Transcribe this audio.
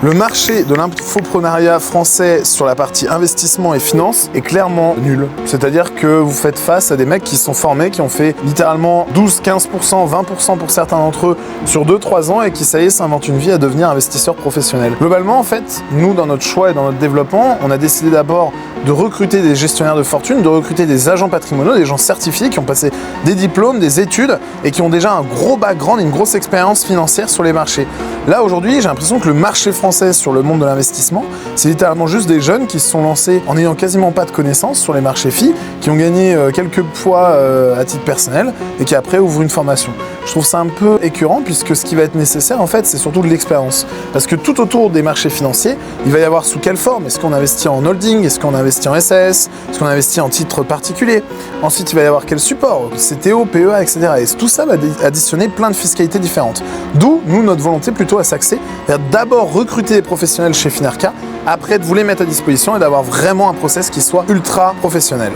Le marché de l'infoprenariat français sur la partie investissement et finance est clairement nul. C'est-à-dire que vous faites face à des mecs qui sont formés, qui ont fait littéralement 12, 15%, 20% pour certains d'entre eux sur 2-3 ans et qui, ça y est, s'inventent une vie à devenir investisseurs professionnels. Globalement, en fait, nous, dans notre choix et dans notre développement, on a décidé d'abord de recruter des gestionnaires de fortune, de recruter des agents patrimoniaux, des gens certifiés qui ont passé des diplômes, des études et qui ont déjà un gros background, une grosse expérience financière sur les marchés. Là, aujourd'hui, j'ai l'impression que le marché français sur le monde de l'investissement, c'est littéralement juste des jeunes qui se sont lancés en n'ayant quasiment pas de connaissances sur les marchés FI, qui ont gagné quelques poids à titre personnel et qui après ouvrent une formation. Je trouve ça un peu écœurant puisque ce qui va être nécessaire en fait, c'est surtout de l'expérience. Parce que tout autour des marchés financiers, il va y avoir sous quelle forme? Est-ce qu'on investit en holding? Est-ce qu'on investit en SAS? Est-ce qu'on investit en titre particulier? Ensuite, il va y avoir quel support? CTO, PEA, etc. Et tout ça va additionner plein de fiscalités différentes. D'où, nous, notre volonté plutôt à s'axer vers d'abord recruter des professionnels chez Finarca, après de vous les mettre à disposition et d'avoir vraiment un process qui soit ultra professionnel.